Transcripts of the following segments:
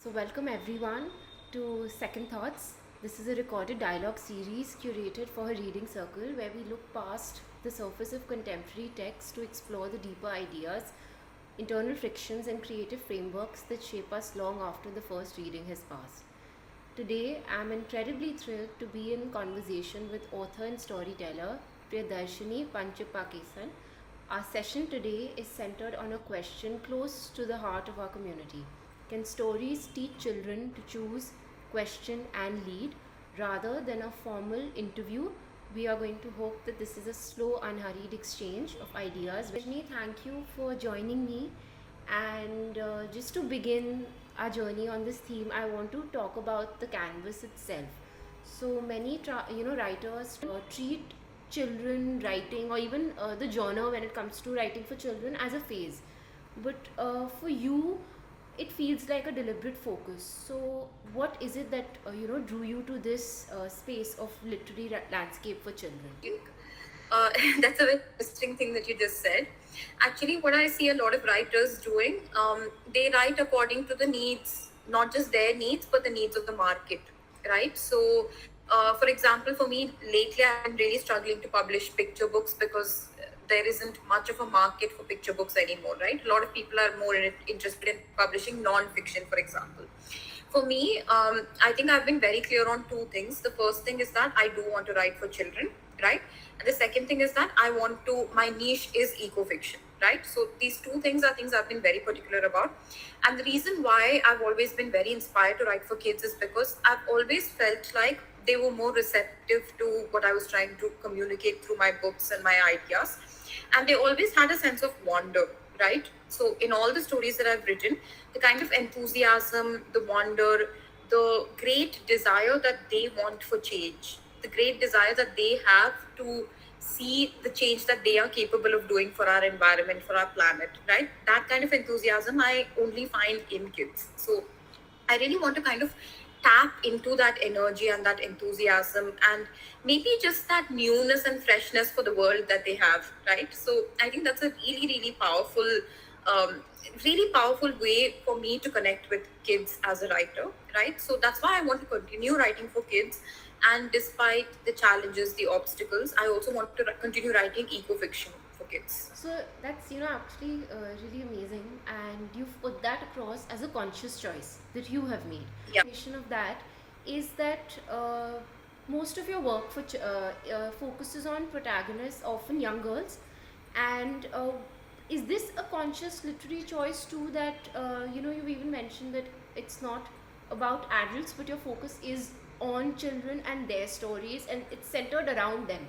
So, welcome everyone to Second Thoughts. This is a recorded dialogue series curated for a reading circle where we look past the surface of contemporary text to explore the deeper ideas, internal frictions, and creative frameworks that shape us long after the first reading has passed. Today, I'm incredibly thrilled to be in conversation with author and storyteller Priyadarshini Panchapakesan. Our session today is centered on a question close to the heart of our community. Can stories teach children to choose, question, and lead rather than a formal interview? We are going to hope that this is a slow, unhurried exchange of ideas. Rajni, thank you for joining me. And just to begin our journey on this theme, I want to talk about the canvas itself. So many, writers treat children writing or even the genre when it comes to writing for children as a phase. But for you, it feels like a deliberate focus. So, what is it that drew you to this space of literary landscape for children? Uh, that's a very interesting thing that you just said. Actually, what I see a lot of writers doing, they write according to the needs, not just their needs, but the needs of the market, right? So, for example, for me, lately I'm really struggling to publish picture books because there isn't much of a market for picture books anymore, right? A lot of people are more interested in publishing non-fiction, for example. For me, I think I've been very clear on two things. The first thing is that I do want to write for children, right? And the second thing is that my niche is eco fiction, right? So these two things are things I've been very particular about. And the reason why I've always been very inspired to write for kids is because I've always felt like they were more receptive to what I was trying to communicate through my books and my ideas. And they always had a sense of wonder, right? So in all the stories that I've written, the kind of enthusiasm, the wonder, the great desire that they want for change, the great desire that they have to see the change that they are capable of doing for our environment, for our planet, right? That kind of enthusiasm I only find in kids. So I really want to kind of tap into that energy and that enthusiasm and maybe just that newness and freshness for the world that they have, right? So I think that's a um, really powerful way for me to connect with kids as a writer, right? So that's why I want to continue writing for kids. And despite the challenges, the obstacles, I also want to continue writing eco fiction for kids. So that's actually really amazing, and you've put that across as a conscious choice that you have made. Yeah. Foundation of that is that most of your work focuses on protagonists, often young girls, and is this a conscious literary choice too? That you've even mentioned that it's not about adults, but your focus is on children and their stories, and it's centered around them.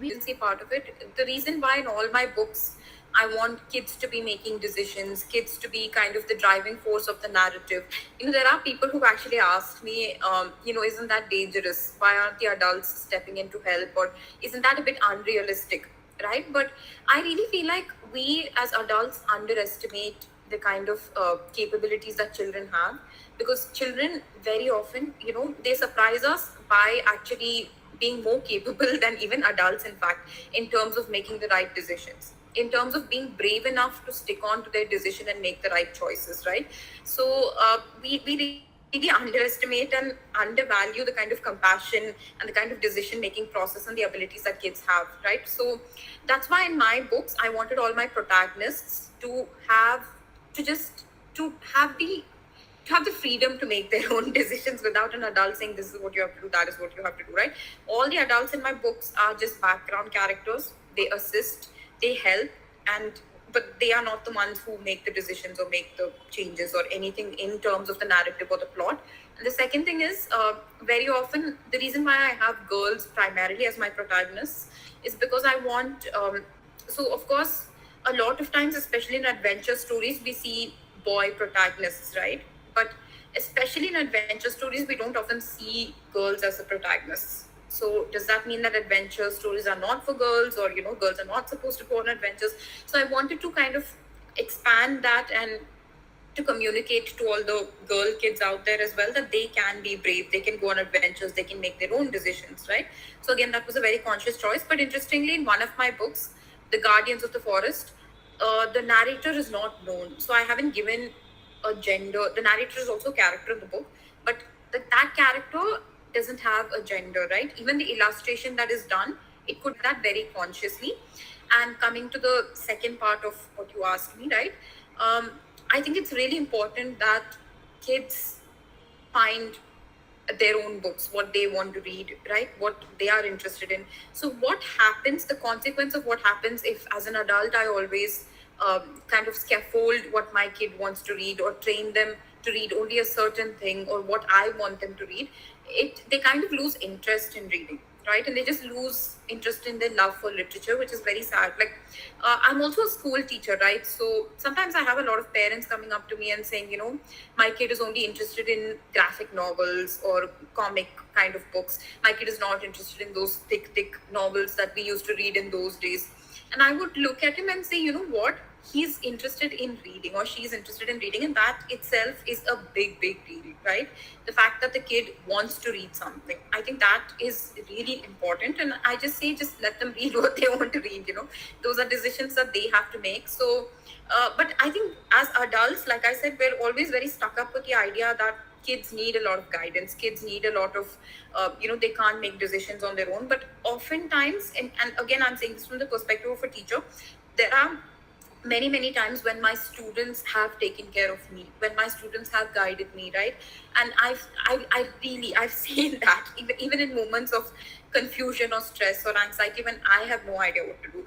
Agency part of it. The reason why in all my books I want kids to be making decisions, kids to be kind of the driving force of the narrative. There are people who've actually asked me, isn't that dangerous? Why aren't the adults stepping in to help? Or isn't that a bit unrealistic? Right? But I really feel like we as adults underestimate the kind of capabilities that children have, because children very often, they surprise us by actually being more capable than even adults, in fact, in terms of making the right decisions, in terms of being brave enough to stick on to their decision and make the right choices, right? So we really underestimate and undervalue the kind of compassion and the kind of decision making process and the abilities that kids have, right? So that's why in my books I wanted all my protagonists to just to have the freedom to make their own decisions without an adult saying this is what you have to do, that is what you have to do, right? All the adults in my books are just background characters. They assist, they help, and but they are not the ones who make the decisions or make the changes or anything in terms of the narrative or the plot. And the second thing is, very often the reason why I have girls primarily as my protagonists is because I want so of course a lot of times, especially in adventure stories, we see boy protagonists, right? But especially in adventure stories, we don't often see girls as the protagonists. So does that mean that adventure stories are not for girls, or girls are not supposed to go on adventures? So I wanted to kind of expand that and to communicate to all the girl kids out there as well that they can be brave, they can go on adventures, they can make their own decisions, right? So again, that was a very conscious choice. But interestingly, in one of my books, The Guardians of the Forest, the narrator is not known. So I haven't given a gender. The narrator is also a character in the book, but that character doesn't have a gender, right? Even the illustration that is done, it could that very consciously. And coming to the second part of what you asked me, right? Um, I think it's really important that kids find their own books, what they want to read, right? What they are interested in. So, what happens, the consequence of what happens if, as an adult, I always kind of scaffold what my kid wants to read or train them to read only a certain thing or what I want them to read, they kind of lose interest in reading, right? And they just lose interest in their love for literature, which is very sad. Like, I'm also a school teacher, right? So sometimes I have a lot of parents coming up to me and saying, my kid is only interested in graphic novels or comic kind of books. My kid is not interested in those thick novels that we used to read in those days. And I would look at him and say, you know what? He's interested in reading or she's interested in reading, and that itself is a big deal, right? The fact that the kid wants to read something, I think that is really important. And I just say, just let them read what they want to read. Those are decisions that they have to make. So but I think as adults, like I said, we're always very stuck up with the idea that kids need a lot of guidance, kids need a lot of they can't make decisions on their own. But oftentimes, and again, I'm saying this from the perspective of a teacher, there are many times when my students have taken care of me, when my students have guided me, right? And I really, I've seen that even in moments of confusion or stress or anxiety, when I have no idea what to do,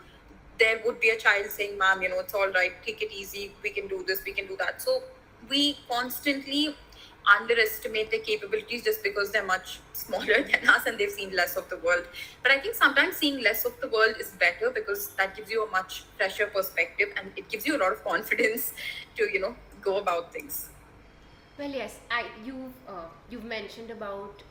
there would be a child saying, ma'am, it's all right, take it easy, we can do this, we can do that. So we constantly underestimate their capabilities just because they're much smaller than us and they've seen less of the world. But I think sometimes seeing less of the world is better, because that gives you a much fresher perspective and it gives you a lot of confidence to, go about things. Well, yes, you've mentioned about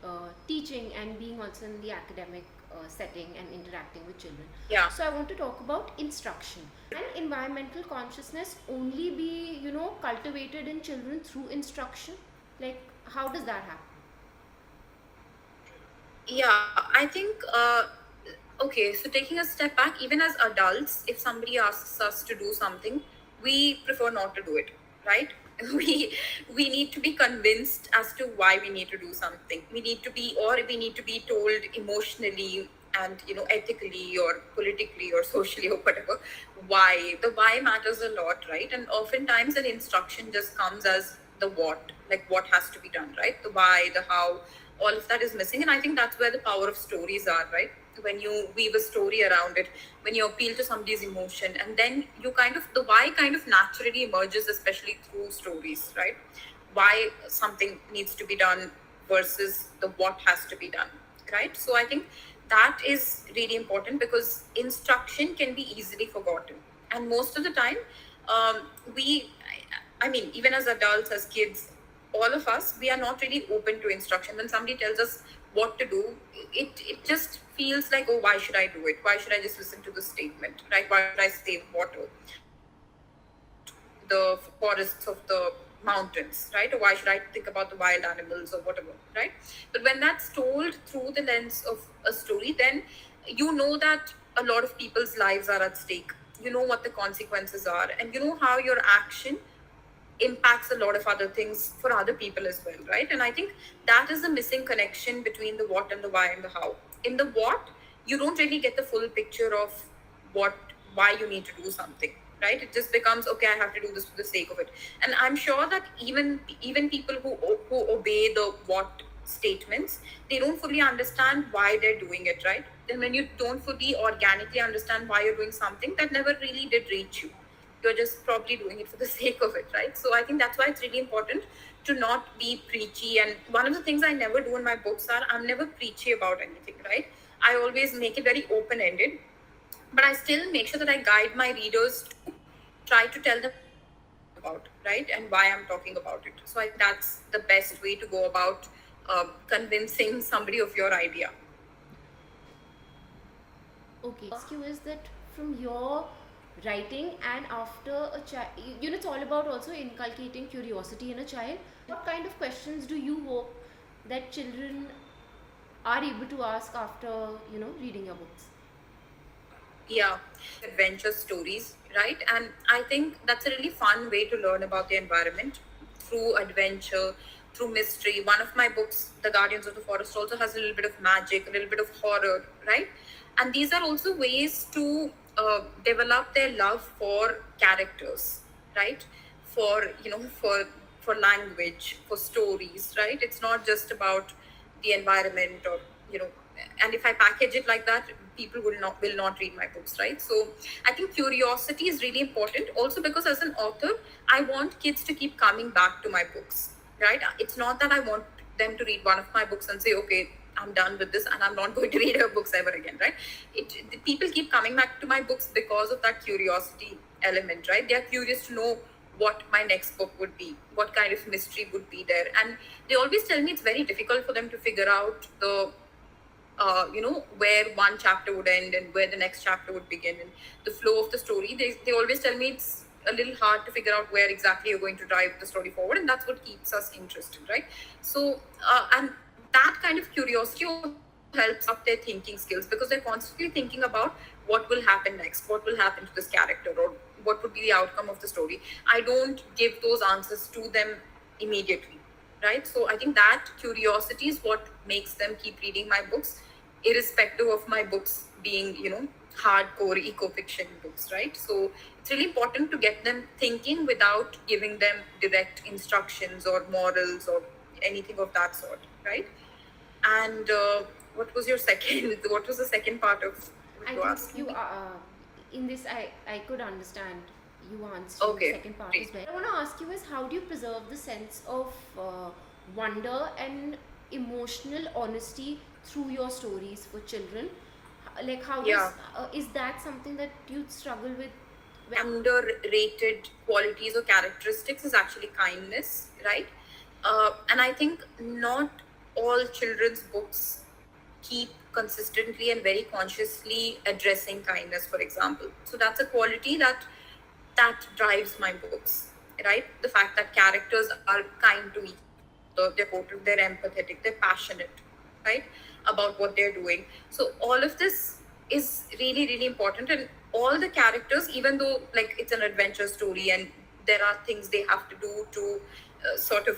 teaching and being also in the academic setting and interacting with children. Yeah. So I want to talk about instruction. Can environmental consciousness only be, cultivated in children through instruction? Like, how does that happen? Yeah, I think, okay, so taking a step back, even as adults, if somebody asks us to do something, we prefer not to do it, right? We need to be convinced as to why we need to do something. We need to be told emotionally and, ethically or politically or socially or whatever, why. The why matters a lot, right? And oftentimes an instruction just comes as the what, like what has to be done, right? The why, the how, all of that is missing. And I think that's where the power of stories are, right? When you weave a story around it, when you appeal to somebody's emotion, and then the why kind of naturally emerges, especially through stories, right? Why something needs to be done versus the what has to be done, right? So I think that is really important, because instruction can be easily forgotten. And most of the time, we I mean, even as adults, as kids, all of us, we are not really open to instruction. When somebody tells us what to do, it just feels like, oh, why should I do it? Why should I just listen to the statement, right? Why should I save water? The forests of the mountains, right? Or why should I think about the wild animals or whatever, right? But when that's told through the lens of a story, then you know that a lot of people's lives are at stake. You know what the consequences are, and you know how your action impacts a lot of other things for other people as well, right? And I think that is the missing connection between the what and the why and the how. In the what, you don't really get the full picture of why you need to do something, right? It just becomes, okay, I have to do this for the sake of it. And I'm sure that even people who obey the what statements, they don't fully understand why they're doing it, right? And when you don't fully organically understand why you're doing something, that never really did reach you. You're just probably doing it for the sake of it, right? So I think that's why it's really important to not be preachy. And one of the things I never do in my books are, I'm never preachy about anything, right? I always make it very open-ended, but I still make sure that I guide my readers to try to tell them about, right, and why I'm talking about it. So I think that's the best way to go about convincing somebody of your idea. Okay, ask you is that from your writing and after a child, it's all about also inculcating curiosity in a child. What kind of questions do you hope that children are able to ask after, reading your books? Yeah, adventure stories, right? And I think that's a really fun way to learn about the environment. through adventure, through mystery. One of my books, The Guardians of the Forest, also has a little bit of magic, a little bit of horror, right? And these are also ways to develop their love for characters, right? For for language, for stories, right? It's not just about the environment or you know and if I package it like that, people will not read my books, right? So I think curiosity is really important also, because as an author, I want kids to keep coming back to my books, right? It's not that I want them to read one of my books and say, okay, I'm done with this and I'm not going to read her books ever again, right? The people keep coming back to my books because of that curiosity element, right? They're curious to know what my next book would be, what kind of mystery would be there. And they always tell me it's very difficult for them to figure out where one chapter would end and where the next chapter would begin and the flow of the story. They always tell me it's a little hard to figure out where exactly you're going to drive the story forward, and that's what keeps us interested, right? So and that kind of curiosity helps up their thinking skills, because they're constantly thinking about what will happen next, what will happen to this character, or what would be the outcome of the story. I don't give those answers to them immediately, right? So I think that curiosity is what makes them keep reading my books, irrespective of my books being hardcore eco-fiction books, right? So it's really important to get them thinking without giving them direct instructions or morals or anything of that sort, right? And what was your second what was the second part of what I you think asked you me? in this I could understand you answering the Okay, second part great. as well. I want to ask you is how do you preserve the sense of wonder and emotional honesty through your stories for children? Like how does Yeah. is that something that you struggle with? Underrated qualities or characteristics is actually kindness, right? And I think not all children's books keep consistently and very consciously addressing kindness, for example. So that's a quality that drives my books, right? The fact that characters are kind to each other, they're supportive, they're empathetic, they're passionate, right, about what they're doing. So all of this is really, really important. And all the characters, even though like it's an adventure story and there are things they have to do to sort of,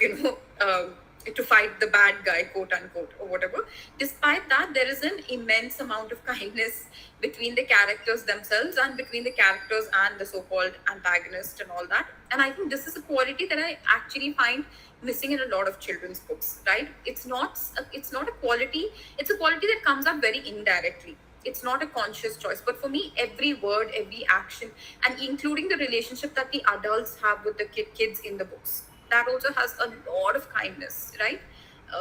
to fight the bad guy, quote unquote, or whatever. Despite that, there is an immense amount of kindness between the characters themselves and between the characters and the so-called antagonist and all that. And I think this is a quality that I actually find missing in a lot of children's books, right? It's not a quality. It's a quality that comes up very indirectly. It's not a conscious choice, but for me, every word, every action, and including the relationship that the adults have with the kids in the books, that also has a lot of kindness, right?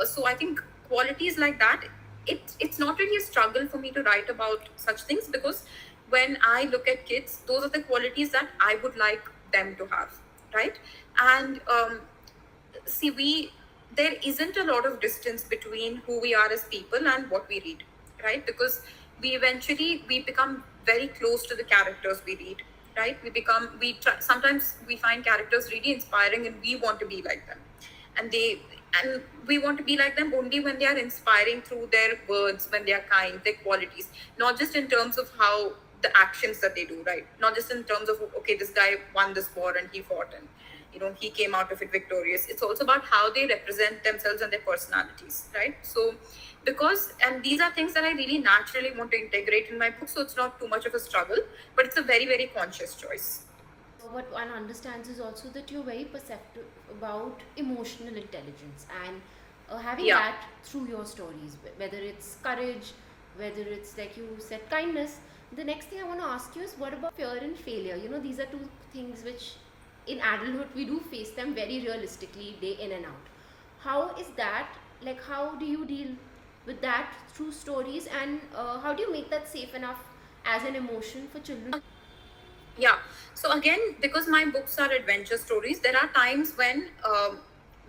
So I think qualities like that, it's not really a struggle for me to write about such things, because when I look at kids, those are the qualities that I would like them to have, right? And see, there isn't a lot of distance between who we are as people and what we read, right? Because we become very close to the characters we read, right? Sometimes we find characters really inspiring and we want to be like them, and we want to be like them only when they are inspiring through their words, when they are kind, their qualities, not just in terms of how the actions that they do, right? Not just in terms of, okay, this guy won this war and he fought and he came out of it victorious. It's also about how they represent themselves and their personalities, right? So and these are things that I really naturally want to integrate in my book, so it's not too much of a struggle, but it's a very, very conscious choice. What one understands is also that you're very perceptive about emotional intelligence and having Yeah. that through your stories, whether it's courage, whether it's like you said, kindness. The next thing I want to ask you is what about fear and failure? These are two things which in adulthood we do face them very realistically day in and out. How is that? Like, how do you deal with that through stories, and how do you make that safe enough as an emotion for children? Yeah. So again, because my books are adventure stories, there are times when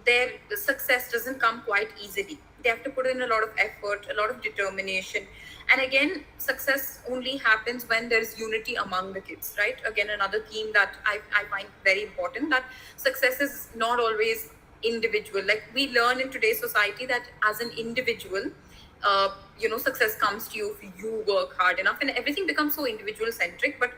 their success doesn't come quite easily. They have to put in a lot of effort, a lot of determination. And again, success only happens when there's unity among the kids, right? Again, another theme that I find very important, that success is not always individual. Like, we learn in today's society that as an individual, success comes to you if you work hard enough, and everything becomes so individual centric. But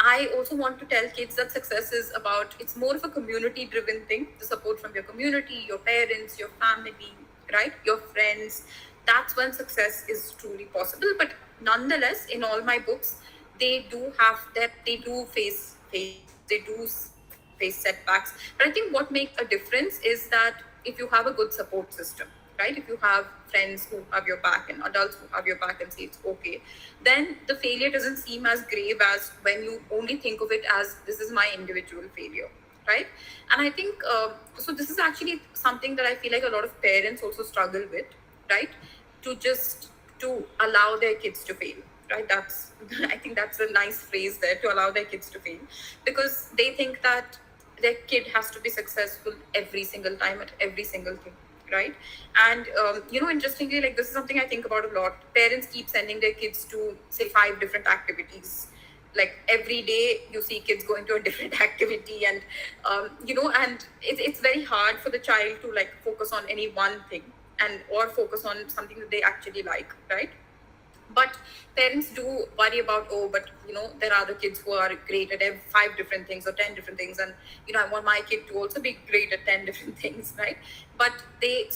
I also want to tell kids that success is about, it's more of a community driven thing. The support from your community, your parents, your family, right? Your friends. That's when success is truly possible. But nonetheless, in all my books, they do have that, they do face failures, they do face setbacks. But I think what makes a difference is that if you have a good support system, right? If you have friends who have your back and adults who have your back and say it's okay, then the failure doesn't seem as grave as when you only think of it as this is my individual failure, right? And I think so. This is actually something that I feel like a lot of parents also struggle with, right? To just to allow their kids to fail, right? That's I think that's a nice phrase there, to allow their kids to fail, because they think that their kid has to be successful every single time at every single thing, right? And interestingly, like, this is something I think about a lot. Parents keep sending their kids to, say, 5 different activities. Like, every day you see kids going to a different activity, and and it's very hard for the child to, like, focus on any one thing, and or focus on something that they actually like, right? But parents do worry about, oh, but there are other kids who are great at 5 different things or 10 different things, and I want my kid to also be great at 10 different things, right? But they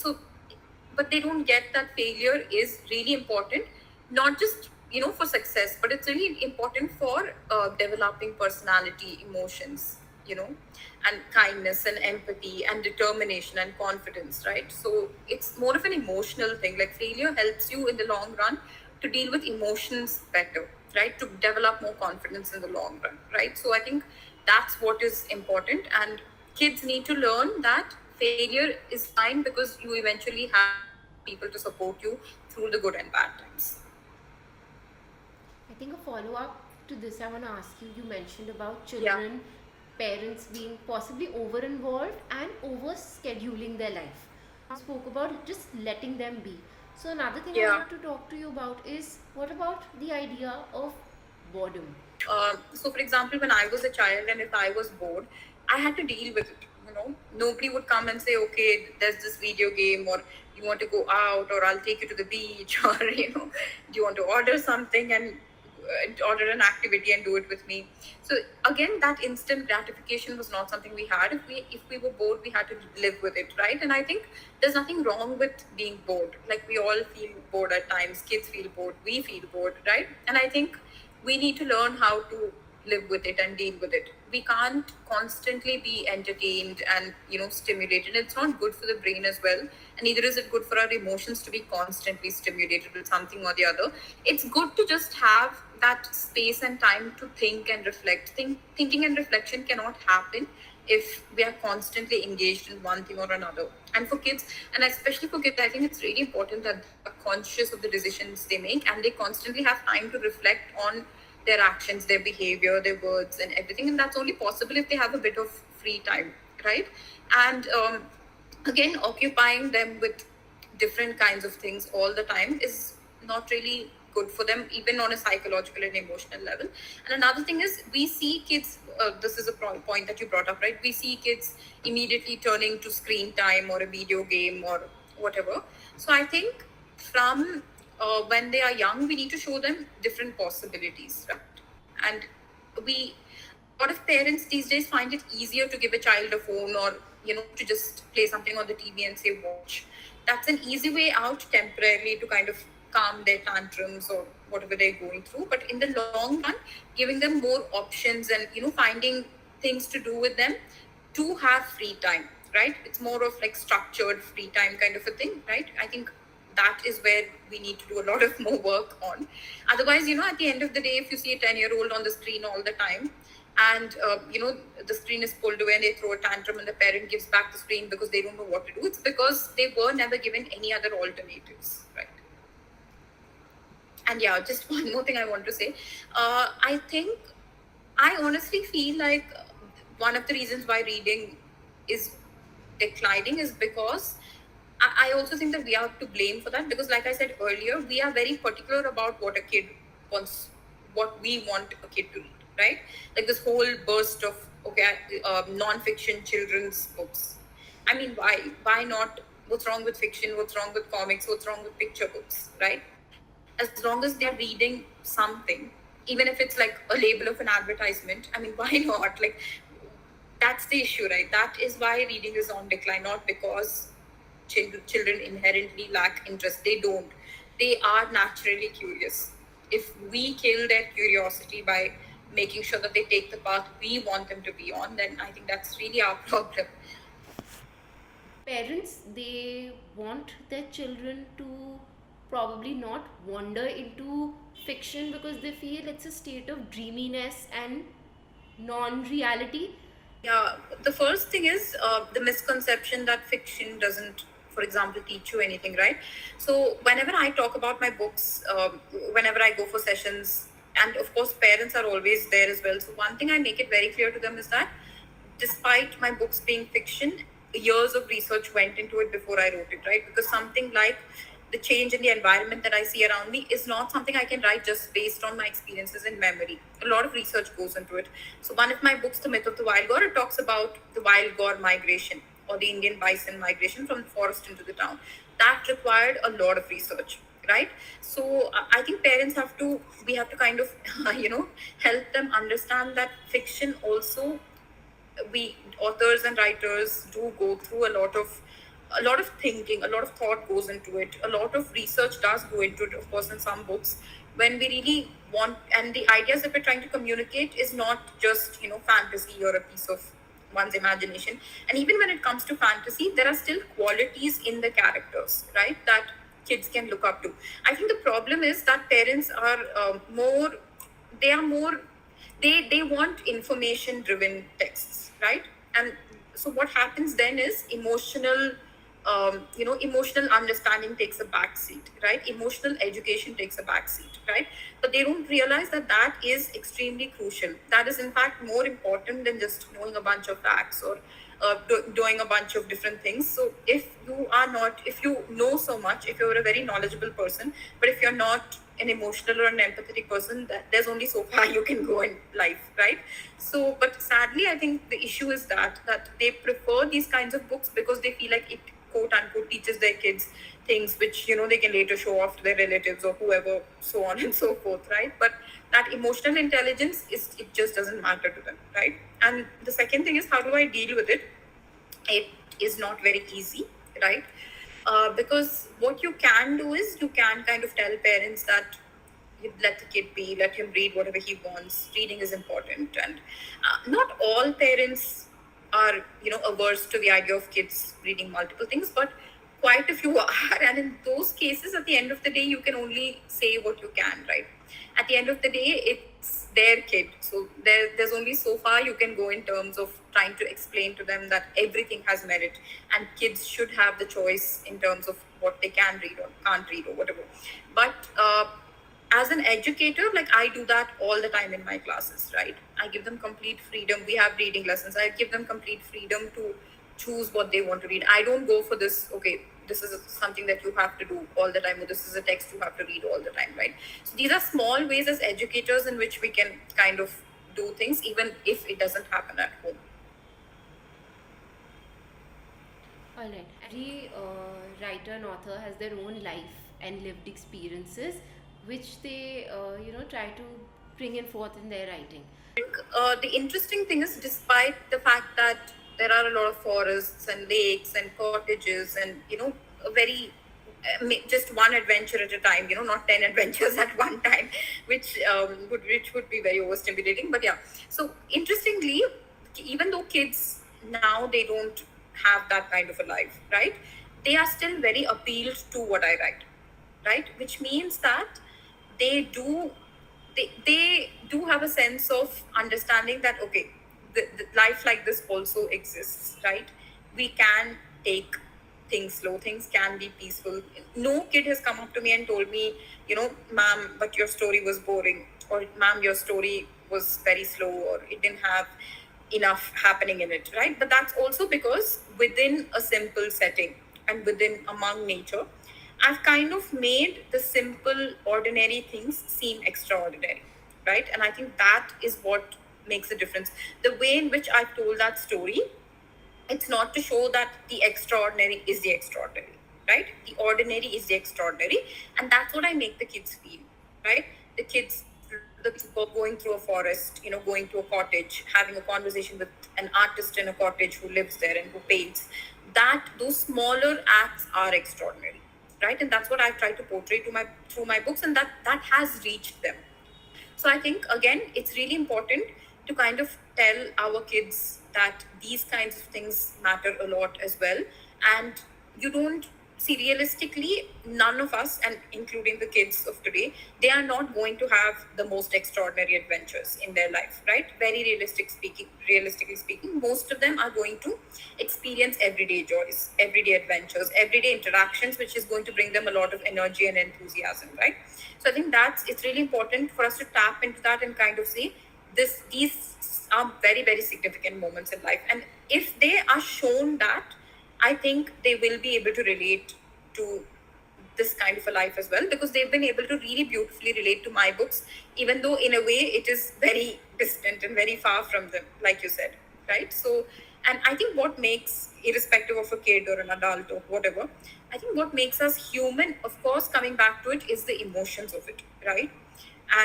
don't get that failure is really important, not just for success, but it's really important for developing personality, emotions, and kindness and empathy and determination and confidence, right? So it's more of an emotional thing. Like, failure helps you in the long run to deal with emotions better, right? To develop more confidence in the long run, right? So I think that's what is important. And kids need to learn that failure is fine, because you eventually have people to support you through the good and bad times. I think a follow up to this, I want to ask you, you mentioned about Yeah. children, parents being possibly over involved and over scheduling their life. You spoke about just letting them be. So, another thing I Yeah. want to talk to you about is what about the idea of boredom? So, for example, when I was a child and if I was bored, I had to deal with it. Nobody would come and say, okay, there's this video game, or you want to go out, or I'll take you to the beach, or, do you want to order something and order an activity and do it with me. So again, that instant gratification was not something we had. If we were bored, we had to live with it, right? And I think there's nothing wrong with being bored. Like, we all feel bored at times. Kids feel bored, we feel bored, right? And I think we need to learn how to live with it and deal with it. We can't constantly be entertained and stimulated. It's not good for the brain as well, and neither is it good for our emotions to be constantly stimulated with something or the other. It's good to just have that space and time to think and reflect. Thinking and reflection cannot happen if we are constantly engaged in one thing or another. And for kids, and especially for kids, I think it's really important that they're conscious of the decisions they make, and they constantly have time to reflect on their actions, their behavior, their words, and everything. And that's only possible if they have a bit of free time, right? And again, occupying them with different kinds of things all the time is not really good for them, even on a psychological and emotional level. And another thing is, we see kids, this is a point that you brought up, right? We see kids immediately turning to screen time or a video game or whatever. So I think from when they are young, we need to show them different possibilities, right? And we, a lot of parents these days find it easier to give a child a phone, or to just play something on the TV and say watch. That's an easy way out temporarily to kind of calm their tantrums or whatever they're going through. But in the long run, giving them more options and finding things to do with them to have free time, right? It's more of like structured free time kind of a thing, right? I think that is where we need to do a lot of more work on. Otherwise, at the end of the day, if you see a 10-year-old on the screen all the time, and the screen is pulled away and they throw a tantrum and the parent gives back the screen because they don't know what to do, it's because they were never given any other alternatives, right? And yeah, just one more thing I want to say. I think, I honestly feel like one of the reasons why reading is declining is because I also think that we are to blame for that, because, like I said earlier, we are very particular about what a kid wants, what we want a kid to read, right? Like, this whole burst of non-fiction children's books. I mean, why? Why not? What's wrong with fiction? What's wrong with comics? What's wrong with picture books, right? As long as they're reading something, even if it's like a label of an advertisement. I mean, why not? Like, that's the issue, right? That is why reading is on decline, not because children inherently lack interest. They don't. They are naturally curious. If we kill their curiosity by making sure that they take the path we want them to be on, then I think that's really our problem. Parents, they want their children to probably not wander into fiction because they feel it's a state of dreaminess and non-reality. Yeah, the first thing is the misconception that fiction doesn't, for example, teach you anything, right? So, whenever I talk about my books, whenever I go for sessions, and of course, parents are always there as well. So, one thing I make it very clear to them is that despite my books being fiction, years of research went into it before I wrote it, right? Because something like the change in the environment that I see around me is not something I can write just based on my experiences in memory. A lot of research goes into it. So, one of my books, The Myth of the Wild Boar, it talks about the wild boar migration or the Indian bison migration from the forest into the town. That required a lot of research, right? So, I think parents we have to kind of, help them understand that fiction also, we authors and writers do go through a lot of thinking, a lot of thought goes into it, a lot of research does go into it, of course, in some books, when we really want, and the ideas that we're trying to communicate is not just fantasy or a piece of one's imagination. And even when it comes to fantasy, there are still qualities in the characters, right, that kids can look up to. I think the problem is that parents are more they are more they want information driven texts, right? And so what happens then is emotional understanding takes a back seat, right? Emotional education takes a back seat, right? But they don't realize that that is extremely crucial. That is in fact more important than just knowing a bunch of facts or doing a bunch of different things. So if you know so much, if you're a very knowledgeable person, but if you're not an emotional or an empathetic person, that there's only so far you can go in life, right? So, but sadly, I think the issue is that they prefer these kinds of books because they feel like it quote unquote teaches their kids things which they can later show off to their relatives or whoever, so on and so forth, right? But that emotional intelligence it just doesn't matter to them, right? And the second thing is, how do I deal with it? It is not very easy, right? Because what you can do is you can kind of tell parents that you let the kid be, let him read whatever he wants. Reading is important, and not all parents are averse to the idea of kids reading multiple things, but quite a few are. And in those cases, at the end of the day, you can only say what you can, right? At the end of the day, it's their kid, so there's only so far you can go in terms of trying to explain to them that everything has merit and kids should have the choice in terms of what they can read or can't read or whatever. But as an educator, like, I do that all the time in my classes, right? I give them complete freedom. We have reading lessons. I give them complete freedom to choose what they want to read. I don't go for this, okay, this is something that you have to do all the time, or this is a text you have to read all the time, right? So these are small ways as educators in which we can kind of do things, even if it doesn't happen at home. All right. Every writer and author has their own life and lived experiences, which they try to bring in forth in their writing. The interesting thing is, despite the fact that there are a lot of forests and lakes and cottages and a very just one adventure at a time, not 10 adventures at one time, which would be very overstimulating. But yeah, so interestingly, even though kids now, they don't have that kind of a life, right? They are still very appealed to what I write, right? Which means that they do they do have a sense of understanding that, okay, the life like this also exists, right? We can take things slow, things can be peaceful. No kid has come up to me and told me, ma'am, but your story was boring, or ma'am, your story was very slow, or it didn't have enough happening in it, right? But that's also because within a simple setting and within among nature, I've kind of made the simple, ordinary things seem extraordinary, right? And I think that is what makes a difference. The way in which I've told that story, it's not to show that the extraordinary is the extraordinary, right? The ordinary is the extraordinary. And that's what I make the kids feel, right? The kids the people going through a forest, going to a cottage, having a conversation with an artist in a cottage who lives there and who paints. That those smaller acts are extraordinary, right? And that's what I've tried to portray to my through my books, and that has reached them. So I think again, it's really important to kind of tell our kids that these kinds of things matter a lot as well. And you don't see, realistically, none of us, and including the kids of today, they are not going to have the most extraordinary adventures in their life, right? Very realistically speaking, most of them are going to experience everyday joys, everyday adventures, everyday interactions, which is going to bring them a lot of energy and enthusiasm, right? So I think it's really important for us to tap into that and kind of see these are very, very significant moments in life. And if they are shown that, I think they will be able to relate to this kind of a life as well, because they've been able to really beautifully relate to my books, even though in a way it is very distant and very far from them, like you said, right? So, and I think what makes, irrespective of a kid or an adult or whatever, I think what makes us human, of course, coming back to it, is the emotions of it, right?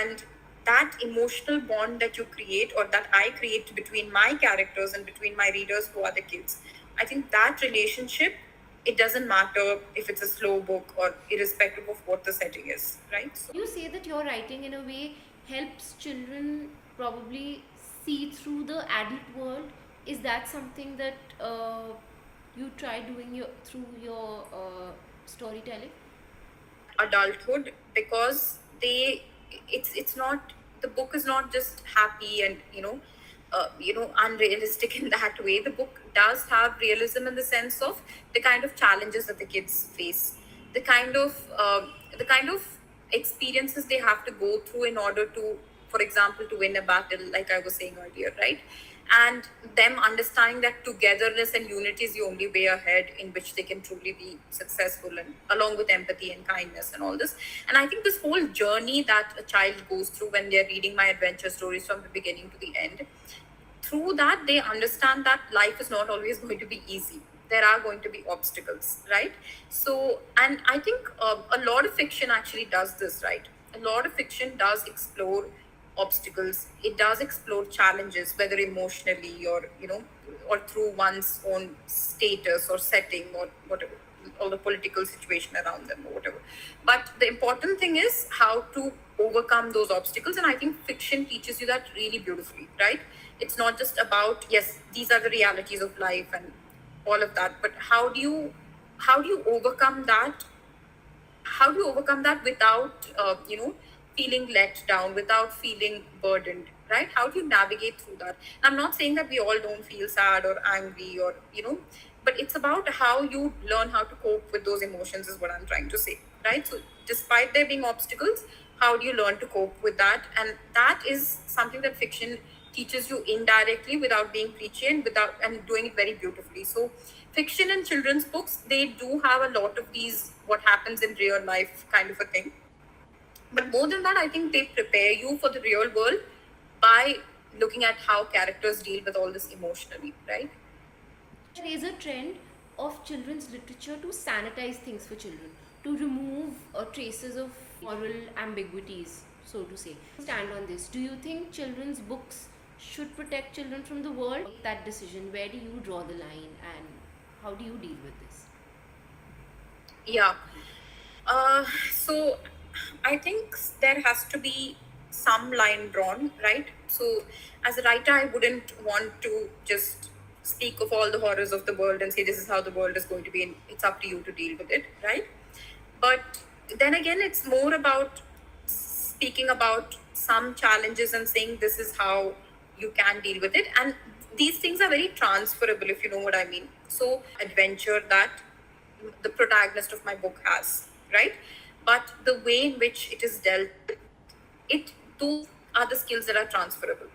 And that emotional bond that you create, or that I create between my characters and between my readers who are the kids, I think that relationship, it doesn't matter if it's a slow book or irrespective of what the setting is, right? So You say that your writing, in a way, helps children probably see through the adult world. Is that something that you try doing through your storytelling? adulthood, because it's not, the book is not just happy and unrealistic in that way. The book does have realism in the sense of the kind of challenges that the kids face, the kind of the kind of experiences they have to go through in order to, for example, to win a battle, like I was saying earlier, right? And them understanding that togetherness and unity is the only way ahead in which they can truly be successful, and along with empathy and kindness and all this. And I think this whole journey that a child goes through when they're reading my adventure stories from the beginning to the end, through that they understand that life is not always going to be easy. There are going to be obstacles, right? So, and I think a lot of fiction actually does this, right? A lot of fiction does explore obstacles. It does explore challenges, whether emotionally or or through one's own status or setting or whatever, or the political situation around them or whatever. But the important thing is how to overcome those obstacles, and I think fiction teaches you that really beautifully, right? It's not just about, yes, these are the realities of life and all of that, but how do you overcome that, without feeling let down, without feeling burdened, right? How do you navigate through that? I'm not saying that we all don't feel sad or angry or but it's about how you learn how to cope with those emotions, is what I'm trying to say, right? So despite there being obstacles, how do you learn to cope with that? And that is something that fiction teaches you indirectly, without being preachy, and without, and doing it very beautifully. So fiction and children's books, they do have a lot of these what happens in real life kind of a thing. But more than that, I think they prepare you for the real world by looking at how characters deal with all this emotionally, right? There is a trend of children's literature to sanitize things for children, to remove traces of moral ambiguities, so to say. Stand on this. Do you think children's books should protect children from the world? Make that decision. Where do you draw the line, and how do you deal with this? Yeah. So I think there has to be some line drawn, right? So as a writer, I wouldn't want to just speak of all the horrors of the world and say this is how the world is going to be, and it's up to you to deal with it, right? But then again, it's more about speaking about some challenges and saying this is how you can deal with it. And these things are very transferable, if you know what I mean. So adventure that the protagonist of my book has, right? But the way in which it is dealt with, it those are the skills that are transferable,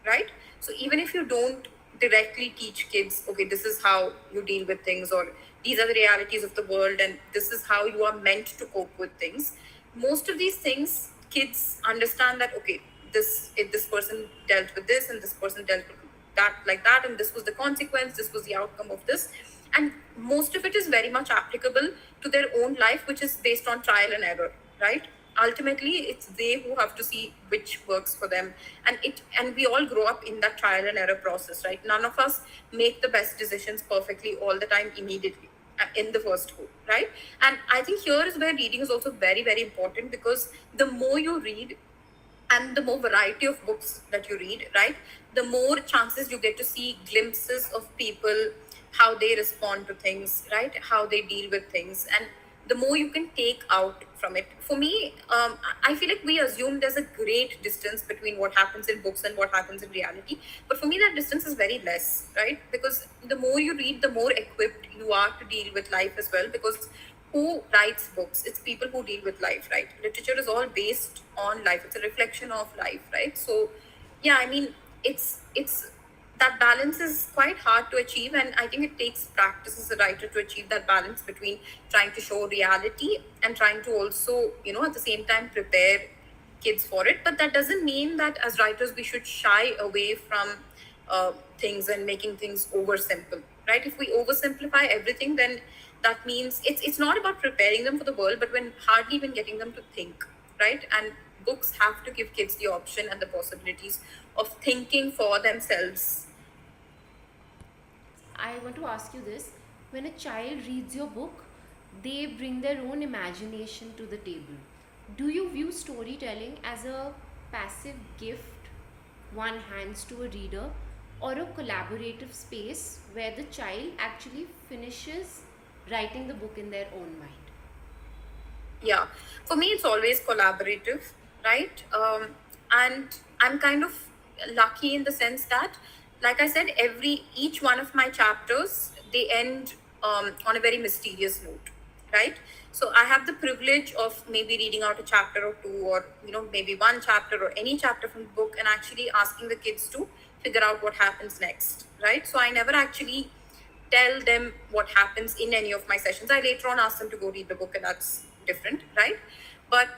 right? So even if you don't directly teach kids, okay, this is how you deal with things, or these are the realities of the world, and this is how you are meant to cope with things, most of these things kids understand that, okay, this, if this person dealt with this and this person dealt with that like that, and this was the consequence, this was the outcome of this. And most of it is very much applicable to their own life, which is based on trial and error, right? ultimately it's they who have to see which works for them. And we all grow up in that trial and error process, right? None of us make the best decisions perfectly all the time immediately in the first go, right? And I think here is where reading is also very, very important, because the more you read and the more variety of books that you read, right, the more chances you get to see glimpses of people, how they respond to things, right, how they deal with things, and the more you can take out from it. For me, I feel like we assume there's a great distance between what happens in books and what happens in reality, but for me that distance is very less, right? Because the more you read, the more equipped you are to deal with life as well, because who writes books? It's people who deal with life, right? Literature is all based on life. It's a reflection of life, right? So, yeah, I mean, it's that balance is quite hard to achieve, and I think it takes practice as a writer to achieve that balance between trying to show reality and trying to also, at the same time prepare kids for it. But that doesn't mean that as writers we should shy away from things and making things oversimple, right? If we oversimplify everything, then that means it's not about preparing them for the world, but when hardly even getting them to think, right? And books have to give kids the option and the possibilities of thinking for themselves. I want to ask you this. When a child reads your book, they bring their own imagination to the table. Do you view storytelling as a passive gift one hands to a reader, or a collaborative space where the child actually finishes writing the book in their own mind? Yeah, for me it's always collaborative, right? And I'm kind of lucky in the sense that, like I said, each one of my chapters, they end on a very mysterious note, right? So I have the privilege of maybe reading out a chapter or two, or maybe one chapter or any chapter from the book, and actually asking the kids to figure out what happens next, right? So I never actually tell them what happens in any of my sessions. I later on ask them to go read the book, and that's different, right? But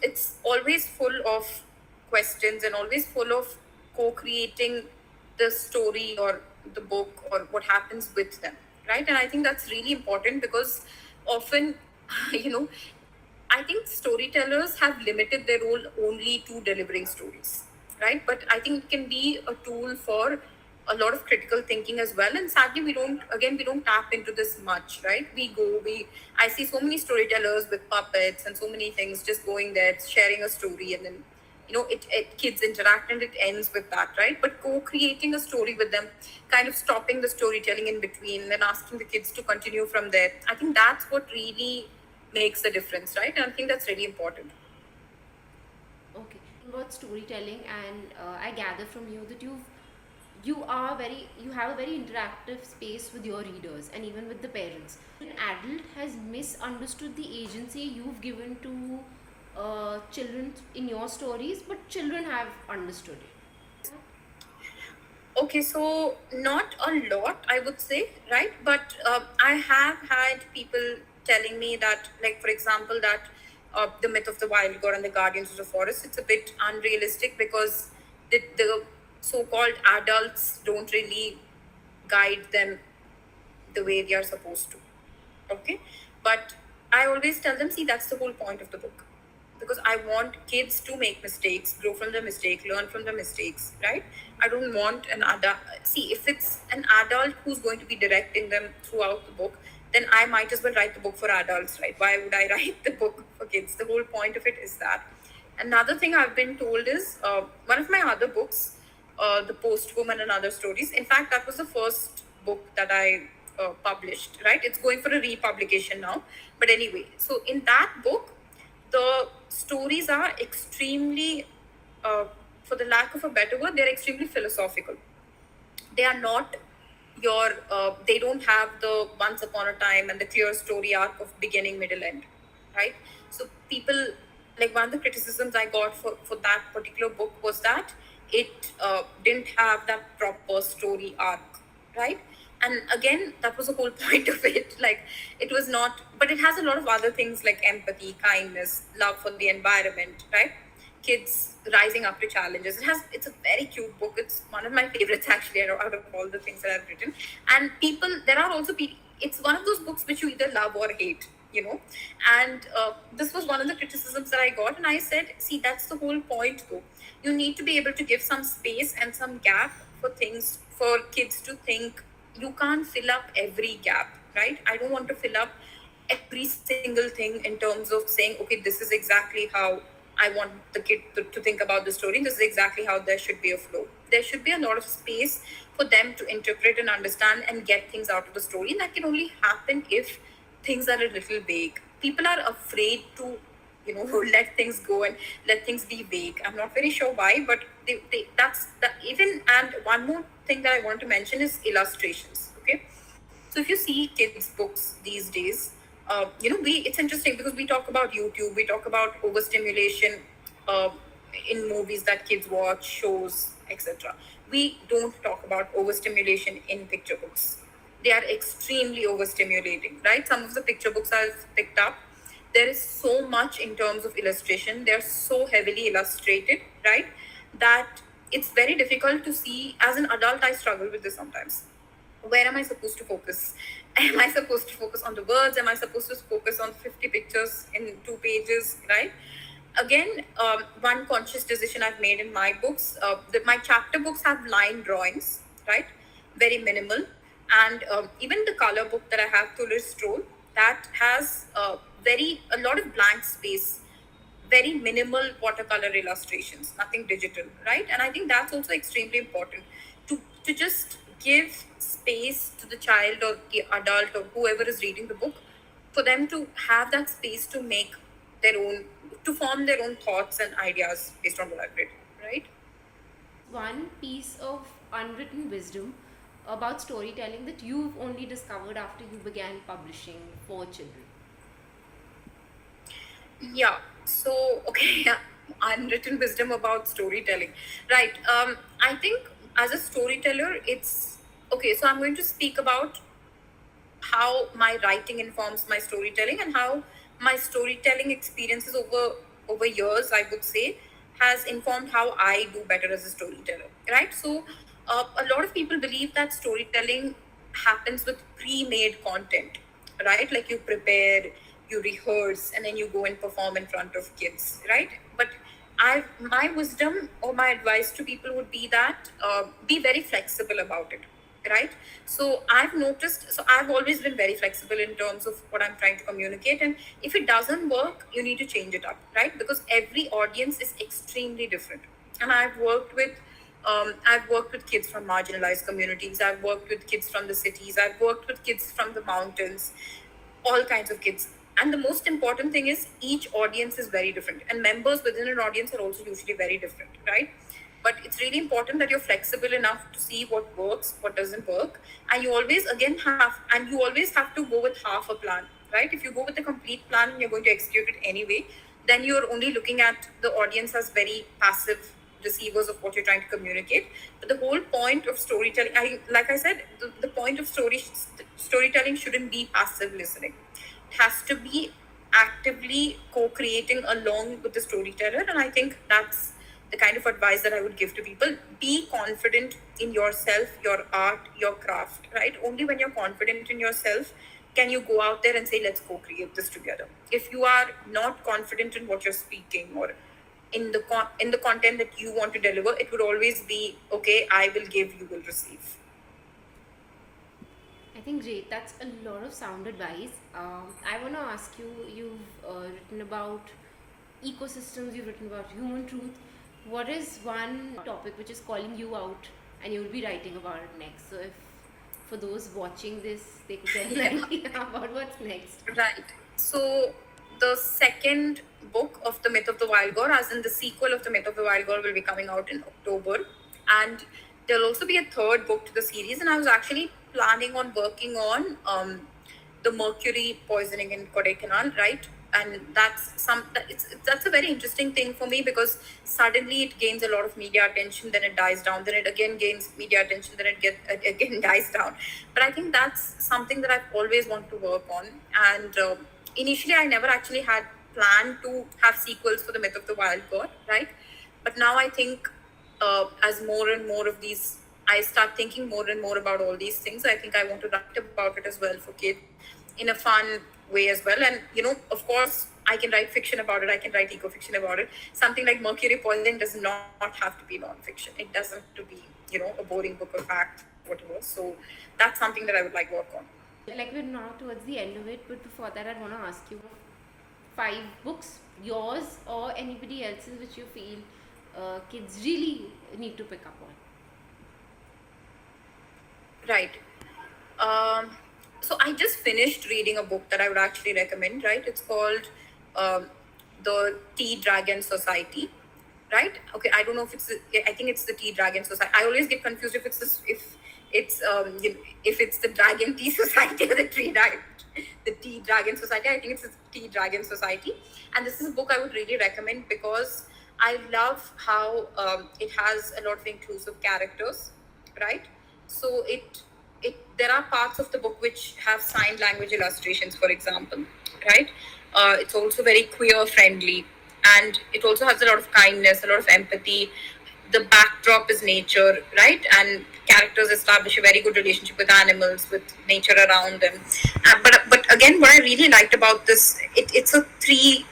it's always full of questions and always full of co-creating the story or the book or what happens with them, right? And I think that's really important, because often you know I think storytellers have limited their role only to delivering stories, right? But I think it can be a tool for a lot of critical thinking as well. And sadly, we don't tap into this much, right? I see so many storytellers with puppets and so many things just going there, sharing a story, and then kids interact and it ends with that, right? But co-creating a story with them, kind of stopping the storytelling in between, then asking the kids to continue from there, I think that's what really makes a difference, right? And I think that's really important. Okay. About storytelling, and I gather from you that you have a very interactive space with your readers and even with the parents. An adult has misunderstood the agency you've given to children in your stories, but children have understood it. Okay, so not a lot, I would say, right? But I have had people telling me that, like, for example, that the myth of the wild girl and the guardians of the forest, it's a bit unrealistic, because the so-called adults don't really guide them the way they are supposed to. Okay, but I always tell them, see, that's the whole point of the book, because I want kids to make mistakes, grow from the mistake, learn from the mistakes, right? I don't want an adult. See, if it's an adult who's going to be directing them throughout the book, then I might as well write the book for adults, right? Why would I write the book for kids? The whole point of it is that. Another thing I've been told is, one of my other books, The Postwoman and Other Stories. In fact, that was the first book that I published, right? It's going for a republication now. But anyway, so in that book, the stories are extremely, for the lack of a better word, they're extremely philosophical. They are not they don't have the once upon a time and the clear story arc of beginning, middle, end, right? So people, like, one of the criticisms I got for that particular book was that it didn't have that proper story arc, right? And again, that was the whole point of it. Like, it was not, but it has a lot of other things like empathy, kindness, love for the environment, right? Kids rising up to challenges. It's a very cute book. It's one of my favorites actually out of all the things that I've written. And people, there are also people, it's one of those books which you either love or hate, you know. And this was one of the criticisms that I got, and I said, see, that's the whole point though. You need to be able to give some space and some gap for things for kids to think. You can't fill up every gap, right? I don't want to fill up every single thing in terms of saying, okay, this is exactly how I want the kid to think about the story. This is exactly how there should be a flow. There should be a lot of space for them to interpret and understand and get things out of the story. And that can only happen if things are a little vague. People are afraid to, let things go and let things be vague. I'm not very sure why, but that's that even. And one more thing that I want to mention is illustrations. Okay, so if you see kids' books these days, we it's interesting because we talk about YouTube, we talk about overstimulation uh, in movies that kids watch, shows, etc. We don't talk about overstimulation in picture books. They are extremely overstimulating, right? Some of the picture books I've picked up, there is so much in terms of illustration. They're so heavily illustrated, right? That it's very difficult to see. As an adult, I struggle with this sometimes. Where am I supposed to focus? Am I supposed to focus on the words? Am I supposed to focus on 50 pictures in 2 pages, right? Again, one conscious decision I've made in my books, that my chapter books have line drawings, right? Very minimal. And even the color book that I have, Tulis Stroll, that has a lot of blank space, very minimal watercolor illustrations, nothing digital, right? And I think that's also extremely important to just give space to the child or the adult or whoever is reading the book, for them to have that space to make their own, to form their own thoughts and ideas based on what I've read, right? One piece of unwritten wisdom about storytelling that you've only discovered after you began publishing for children? Yeah. So, okay, unwritten wisdom about storytelling. Right. I think as a storyteller, it's okay. So, I'm going to speak about how my writing informs my storytelling and how my storytelling experiences over years, I would say, has informed how I do better as a storyteller, right? So a lot of people believe that storytelling happens with pre-made content, right? Like you prepare, you rehearse, and then you go and perform in front of kids, right? But I my wisdom or my advice to people would be that be very flexible about it, right? So I've noticed, so I've always been very flexible in terms of what I'm trying to communicate, and if it doesn't work, you need to change it up, right? Because every audience is extremely different. And I've worked with kids from marginalized communities, I've worked with kids from the cities, I've worked with kids from the mountains, all kinds of kids. And the most important thing is each audience is very different, and members within an audience are also usually very different, right? But it's really important that you're flexible enough to see what works, what doesn't work, and you always have to go with half a plan, right? If you go with a complete plan and you're going to execute it anyway, then you're only looking at the audience as very passive receivers of what you're trying to communicate. But the whole point of storytelling, like I said, the point of storytelling shouldn't be passive listening. It has to be actively co-creating along with the storyteller. And I think that's the kind of advice that I would give to people. Be confident in yourself, your art, your craft, right? Only when you're confident in yourself can you go out there and say, let's co-create this together. If you are not confident in what you're speaking or in the content that you want to deliver, it would always be, okay, I will give, you will receive. I think great. That's a lot of sound advice. I want to ask you, you've written about ecosystems, you've written about human truth. What is one topic which is calling you out and you'll be writing about it next? So, if for those watching this, they could get an idea about what's next. Right. So the second book of The Myth of the Wild Gore, as in the sequel of The Myth of the Wild Gore, will be coming out in October. And there'll also be a third book to the series. And I was actually planning on working on the mercury poisoning in Kodaikanal, right? And that's a very interesting thing for me, because suddenly it gains a lot of media attention, then it dies down, then it again gains media attention, then it again dies down. But I think that's something that I've always wanted to work on. And initially, I never actually had planned to have sequels for The Myth of the Wild God, right? But now I think as more and more of I start thinking more and more about all these things. I think I want to write about it as well for kids. in a fun way as well. And of course, I can write fiction about it. I can write eco fiction about it. Something like Mercury Poisoning does not have to be non-fiction. It doesn't have to be a boring book of fact, whatever. So that's something that I would like work on. Like we're now towards the end of it, but before that, I'd want to ask you 5 books, yours or anybody else's, which you feel kids really need to pick up on. Right. Um, so I just finished reading a book that I would actually recommend. Right. It's called um, The Tea Dragon Society. Right. Okay. I don't know if I think it's the Tea Dragon Society. I always get confused if it's the Dragon Tea Society or the Tea Dragon Society. I think it's the Tea Dragon Society. And this is a book I would really recommend because I love how it has a lot of inclusive characters. Right. So there are parts of the book which have sign language illustrations, for example, right? It's also very queer friendly, and it also has a lot of kindness, a lot of empathy. The backdrop is nature, right? And characters establish a very good relationship with animals, with nature around them. But again, what I really liked about this, the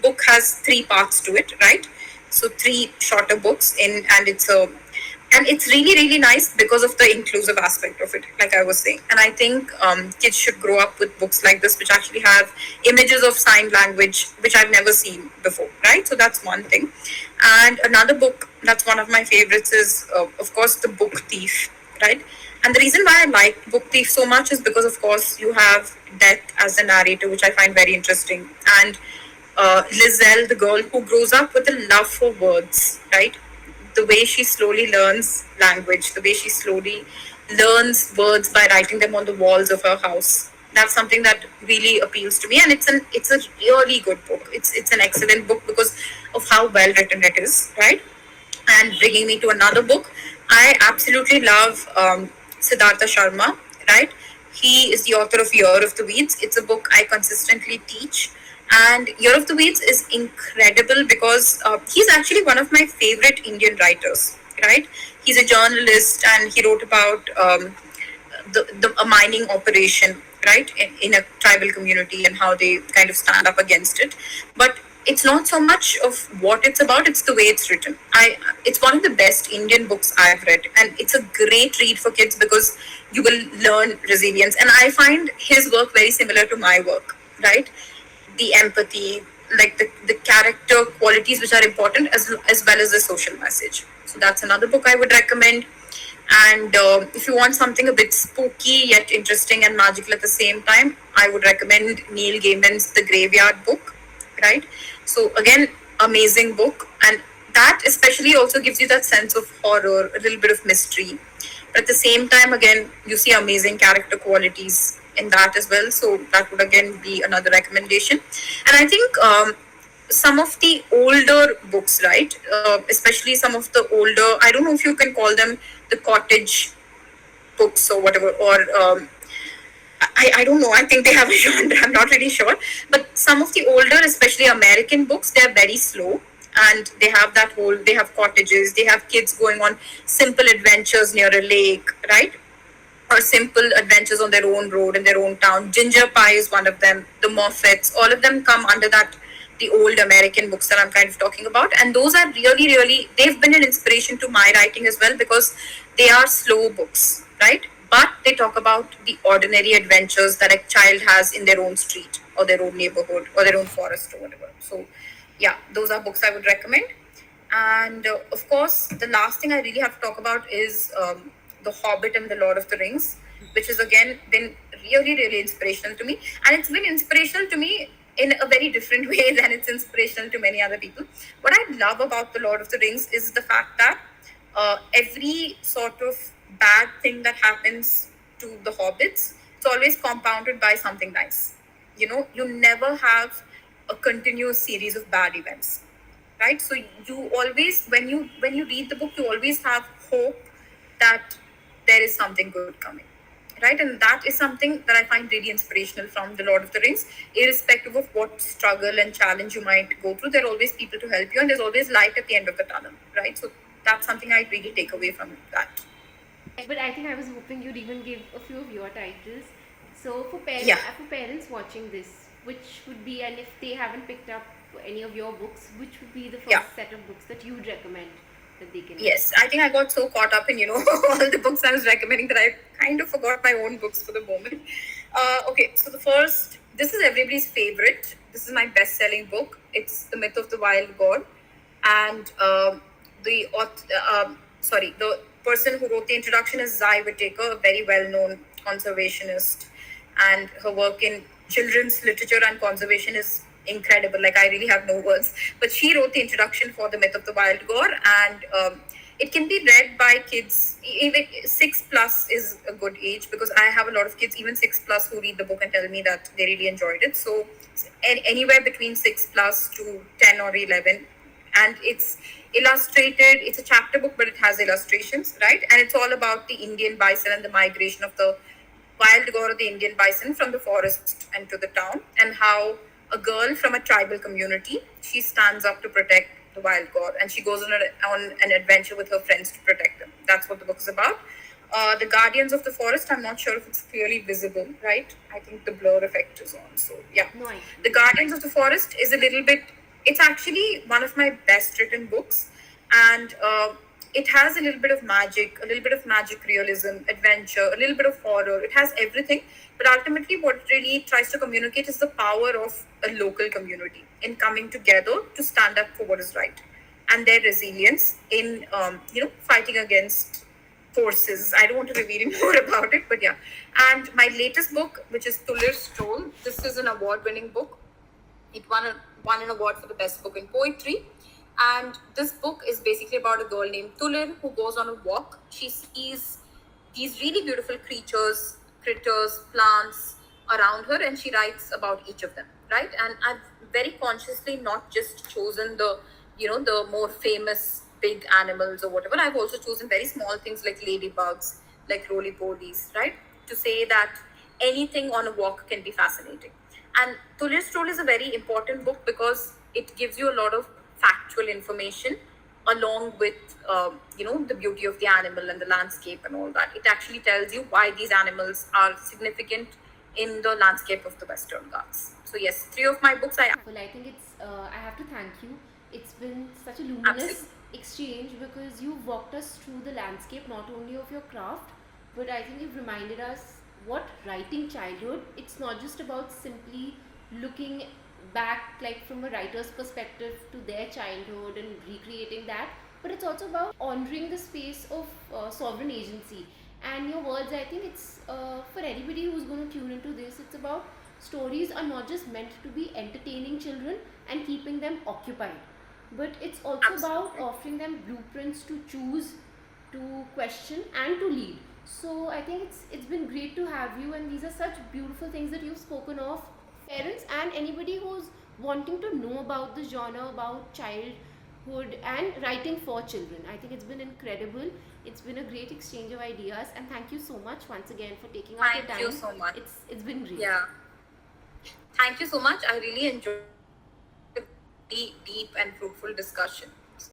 book has 3 parts to it, right? So 3 shorter books and it's really really nice because of the inclusive aspect of it, like I was saying. And I think kids should grow up with books like this which actually have images of sign language which I've never seen before, right? So that's one thing. And another book that's one of my favorites is of course The Book Thief, right? And the reason why I like Book Thief so much is because of course you have Death as the narrator, which I find very interesting. And Lizelle, the girl who grows up with a love for words, right? The way she slowly learns language, the way she slowly learns words by writing them on the walls of her house. That's something that really appeals to me, and it's a really good book. It's an excellent book because of how well written it is, right? And bringing me to another book, I absolutely love Siddhartha Sharma, right? He is the author of Year of the Weeds. It's a book I consistently teach. And Year of the Weeds is incredible because he's actually one of my favorite Indian writers, right? He's a journalist and he wrote about a mining operation, right, in a tribal community and how they kind of stand up against it. But it's not so much of what it's about, it's the way it's written. It's one of the best Indian books I've read, and it's a great read for kids because you will learn resilience. And I find his work very similar to my work, right? The empathy, like the character qualities which are important, as well as the social message. So that's another book I would recommend. And if you want something a bit spooky yet interesting and magical at the same time, I would recommend Neil Gaiman's The Graveyard Book, right? So again, amazing book, and that especially also gives you that sense of horror, a little bit of mystery. But at the same time, again, you see amazing character qualities in that as well. So that would again be another recommendation. And I think some of the older books, right? Especially some of the older, I don't know if you can call them the cottage books or whatever, or I don't know. I think they have a genre. I'm not really sure. But some of the older, especially American books, they're very slow. And they have cottages, they have kids going on simple adventures near a lake, right? Or simple adventures on their own road in their own town. Ginger Pie is one of them. The Moffats, all of them come under the old American books that I'm kind of talking about. And those are really, really, they've been an inspiration to my writing as well because they are slow books, right? But they talk about the ordinary adventures that a child has in their own street or their own neighborhood or their own forest or whatever. So, yeah, those are books I would recommend. And of course, the last thing I really have to talk about is The Hobbit and The Lord of the Rings, which has again been really, really inspirational to me. And it's been inspirational to me in a very different way than it's inspirational to many other people. What I love about The Lord of the Rings is the fact that every sort of bad thing that happens to the hobbits, it's always compounded by something nice. You never have a continuous series of bad events, right? So you always, when you read the book, you always have hope that there is something good coming, right? And that is something that I find really inspirational from The Lord of the Rings. Irrespective of what struggle and challenge you might go through, there are always people to help you, and there's always light at the end of the tunnel, right? So that's something I really take away from that. But I think I was hoping you'd even give a few of your titles. So Yeah. for parents watching this, which would be, and if they haven't picked up any of your books, which would be the Yeah. first set of books that you would recommend that they can read? Yes, I think I got so caught up in all the books I was recommending that I kind of forgot my own books for the moment. Okay, so the first, this is everybody's favorite. This is my best-selling book. It's The Myth of the Wild God, and the person who wrote the introduction is Zai Whittaker, a very well-known conservationist, and her work in children's literature and conservation is incredible. Like, I really have no words. But she wrote the introduction for The Myth of the Wild Gore, and it can be read by kids. Even 6+ is a good age, because I have a lot of kids, even 6+ who read the book and tell me that they really enjoyed it. So anywhere between 6+ to 10 or 11, and it's illustrated. It's a chapter book, but it has illustrations, right? And it's all about the Indian bison and the migration of the wild boar, the Indian bison, from the forest and to the town, and how a girl from a tribal community, she stands up to protect the wild boar, and she goes on an adventure with her friends to protect them. That's what the book is about. The Guardians of the Forest, I'm not sure if it's clearly visible, right? I think the blur effect is on. So, yeah. No, I The Guardians of the Forest is a little bit, it's actually one of my best written books. And it has a little bit of magic, realism, adventure, a little bit of horror. It has everything. But ultimately, what it really tries to communicate is the power of a local community in coming together to stand up for what is right, and their resilience in, fighting against forces. I don't want to reveal more about it, but yeah. And my latest book, which is Tulir Stroll, this is an award-winning book. It won an award for the best book in poetry. And this book is basically about a girl named Tulir who goes on a walk. She sees these really beautiful critters, plants around her, and she writes about each of them, right? And I've very consciously not just chosen the more famous big animals or whatever. I've also chosen very small things like ladybugs, like roly-polies, right? To say that anything on a walk can be fascinating. And Tulir Stroll is a very important book because it gives you a lot of factual information along with the beauty of the animal and the landscape and all that. It actually tells you why these animals are significant in the landscape of the Western Ghats. So yes, 3 of my books Well, I think it's. I have to thank you. It's been such a absolutely. luminous exchange because you've walked us through the landscape not only of your craft, but I think you've reminded us what writing childhood. It's not just about simply looking back, like from a writer's perspective, to their childhood and recreating that, but it's also about honoring the space of sovereign agency. And your words, I think it's for anybody who's going to tune into this, it's about stories are not just meant to be entertaining children and keeping them occupied, but it's also about Absolutely. offering them blueprints to choose, to question, and to lead. So I think it's been great to have you, and these are such beautiful things that you've spoken of. Parents and anybody who's wanting to know about the genre, about childhood and writing for children, I think it's been incredible. It's been a great exchange of ideas, and thank you so much once again for taking out your Thank you time. so much. It's been great. Yeah. Thank you so much. I really enjoyed the deep and fruitful discussion.